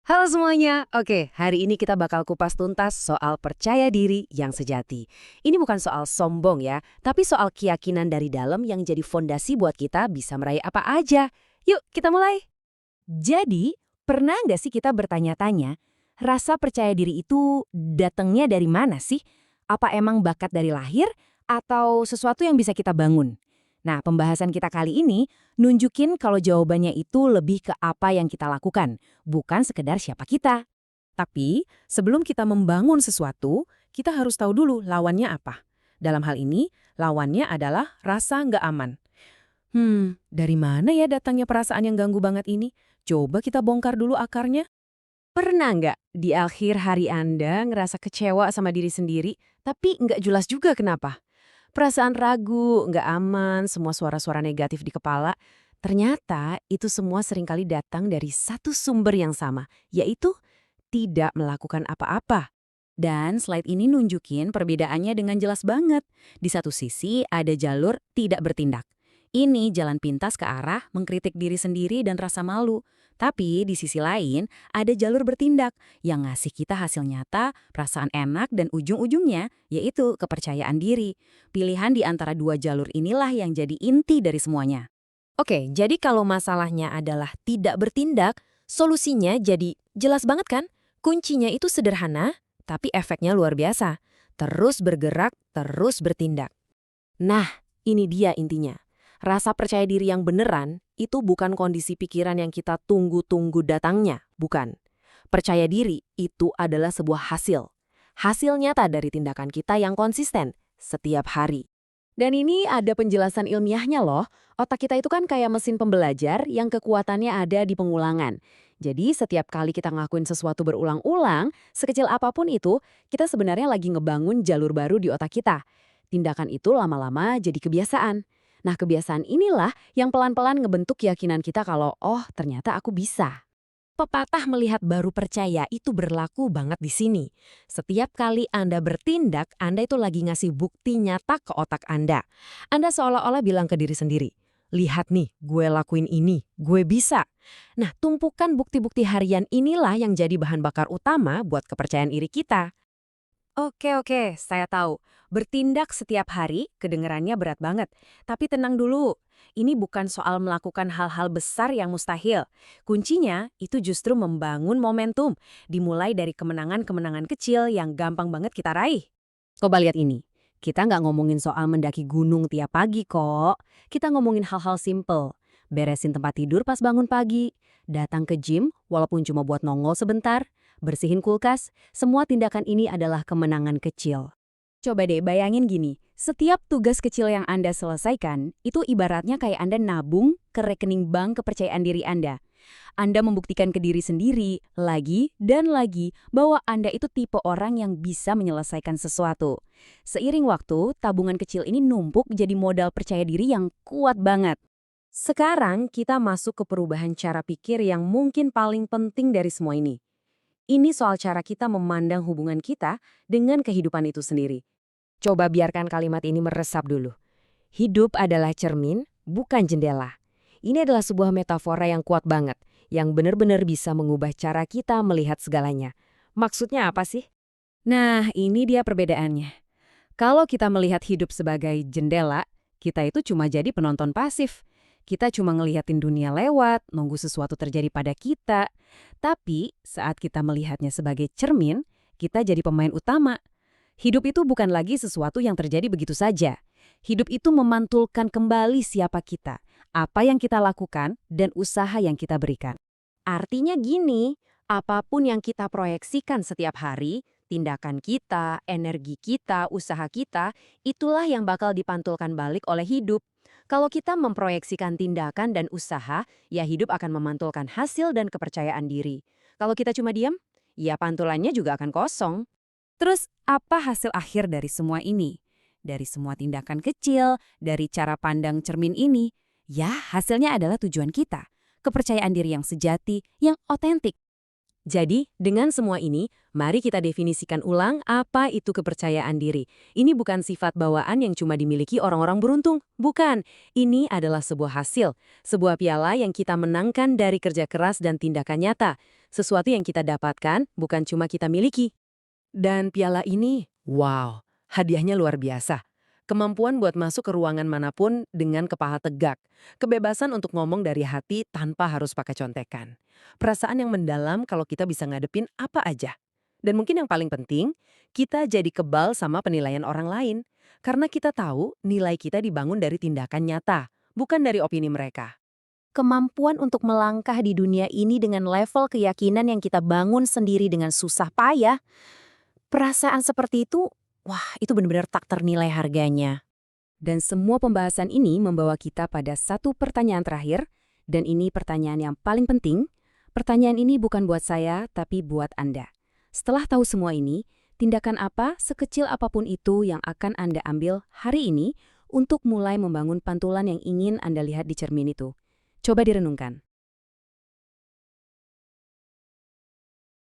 Halo semuanya, oke hari ini kita bakal kupas tuntas soal percaya diri yang sejati. Ini bukan soal sombong ya, tapi soal keyakinan dari dalam yang jadi fondasi buat kita bisa meraih apa aja. Yuk kita mulai. Jadi, pernah nggak sih kita bertanya-tanya, rasa percaya diri itu datangnya dari mana sih? Apa emang bakat dari lahir atau sesuatu yang bisa kita bangun? Nah, pembahasan kita kali ini nunjukin kalau jawabannya itu lebih ke apa yang kita lakukan, bukan sekedar siapa kita. Tapi, sebelum kita membangun sesuatu, kita harus tahu dulu lawannya apa. Dalam hal ini, lawannya adalah rasa nggak aman. Dari mana ya datangnya perasaan yang ganggu banget ini? Coba kita bongkar dulu akarnya. Pernah nggak di akhir hari Anda ngerasa kecewa sama diri sendiri, tapi nggak jelas juga kenapa? Perasaan ragu, nggak aman, semua suara-suara negatif di kepala. Ternyata itu semua seringkali datang dari satu sumber yang sama, yaitu tidak melakukan apa-apa. Dan slide ini nunjukin perbedaannya dengan jelas banget. Di satu sisi ada jalur tidak bertindak. Ini jalan pintas ke arah mengkritik diri sendiri dan rasa malu. Tapi di sisi lain ada jalur bertindak yang ngasih kita hasil nyata, perasaan enak dan ujung-ujungnya yaitu kepercayaan diri. Pilihan di antara dua jalur inilah yang jadi inti dari semuanya. Oke, jadi kalau masalahnya adalah tidak bertindak, solusinya jadi jelas banget kan? Kuncinya itu sederhana, tapi efeknya luar biasa. Terus bergerak, terus bertindak. Nah, ini dia intinya. Rasa percaya diri yang beneran itu bukan kondisi pikiran yang kita tunggu-tunggu datangnya, bukan. Percaya diri itu adalah sebuah hasil. Hasil nyata dari tindakan kita yang konsisten setiap hari. Dan ini ada penjelasan ilmiahnya loh. Otak kita itu kan kayak mesin pembelajar yang kekuatannya ada di pengulangan. Jadi setiap kali kita ngelakuin sesuatu berulang-ulang, sekecil apapun itu, kita sebenarnya lagi ngebangun jalur baru di otak kita. Tindakan itu lama-lama jadi kebiasaan. Nah, kebiasaan inilah yang pelan-pelan ngebentuk keyakinan kita kalau, oh ternyata aku bisa. Pepatah melihat baru percaya itu berlaku banget di sini. Setiap kali Anda bertindak, Anda itu lagi ngasih bukti nyata ke otak Anda. Anda seolah-olah bilang ke diri sendiri, lihat nih, gue lakuin ini, gue bisa. Nah, tumpukan bukti-bukti harian inilah yang jadi bahan bakar utama buat kepercayaan diri kita. Oke, saya tahu. Bertindak setiap hari kedengarannya berat banget. Tapi tenang dulu. Ini bukan soal melakukan hal-hal besar yang mustahil. Kuncinya itu justru membangun momentum. Dimulai dari kemenangan-kemenangan kecil yang gampang banget kita raih. Coba lihat ini. Kita nggak ngomongin soal mendaki gunung tiap pagi kok. Kita ngomongin hal-hal simple. Beresin tempat tidur pas bangun pagi. Datang ke gym walaupun cuma buat nongol sebentar. Bersihin kulkas, semua tindakan ini adalah kemenangan kecil. Coba deh bayangin gini, setiap tugas kecil yang Anda selesaikan, itu ibaratnya kayak Anda nabung ke rekening bank kepercayaan diri Anda. Anda membuktikan ke diri sendiri, lagi dan lagi, bahwa Anda itu tipe orang yang bisa menyelesaikan sesuatu. Seiring waktu, tabungan kecil ini numpuk jadi modal percaya diri yang kuat banget. Sekarang kita masuk ke perubahan cara pikir yang mungkin paling penting dari semua ini. Ini soal cara kita memandang hubungan kita dengan kehidupan itu sendiri. Coba biarkan kalimat ini meresap dulu. Hidup adalah cermin, bukan jendela. Ini adalah sebuah metafora yang kuat banget, yang benar-benar bisa mengubah cara kita melihat segalanya. Maksudnya apa sih? Nah, ini dia perbedaannya. Kalau kita melihat hidup sebagai jendela, kita itu cuma jadi penonton pasif. Kita cuma ngeliatin dunia lewat, nunggu sesuatu terjadi pada kita. Tapi saat kita melihatnya sebagai cermin, kita jadi pemain utama. Hidup itu bukan lagi sesuatu yang terjadi begitu saja. Hidup itu memantulkan kembali siapa kita, apa yang kita lakukan, dan usaha yang kita berikan. Artinya gini, apapun yang kita proyeksikan setiap hari, tindakan kita, energi kita, usaha kita, itulah yang bakal dipantulkan balik oleh hidup. Kalau kita memproyeksikan tindakan dan usaha, ya hidup akan memantulkan hasil dan kepercayaan diri. Kalau kita cuma diam, ya pantulannya juga akan kosong. Terus, apa hasil akhir dari semua ini? Dari semua tindakan kecil, dari cara pandang cermin ini, ya hasilnya adalah tujuan kita. Kepercayaan diri yang sejati, yang otentik. Jadi, dengan semua ini, Mari kita definisikan ulang apa itu kepercayaan diri. Ini bukan sifat bawaan yang cuma dimiliki orang-orang beruntung. Bukan. Ini adalah sebuah hasil. Sebuah piala yang kita menangkan dari kerja keras dan tindakan nyata. Sesuatu yang kita dapatkan, bukan cuma kita miliki. Dan piala ini, wow, hadiahnya luar biasa. Kemampuan buat masuk ke ruangan manapun dengan kepala tegak. Kebebasan untuk ngomong dari hati tanpa harus pakai contekan. Perasaan yang mendalam kalau kita bisa ngadepin apa aja. Dan mungkin yang paling penting, kita jadi kebal sama penilaian orang lain. Karena kita tahu nilai kita dibangun dari tindakan nyata, bukan dari opini mereka. Kemampuan untuk melangkah di dunia ini dengan level keyakinan yang kita bangun sendiri dengan susah payah, perasaan seperti itu, wah itu benar-benar tak ternilai harganya. Dan semua pembahasan ini membawa kita pada satu pertanyaan terakhir, dan ini pertanyaan yang paling penting. Pertanyaan ini bukan buat saya, tapi buat Anda. Setelah tahu semua ini, tindakan apa sekecil apapun itu yang akan Anda ambil hari ini untuk mulai membangun pantulan yang ingin Anda lihat di cermin itu? Coba direnungkan.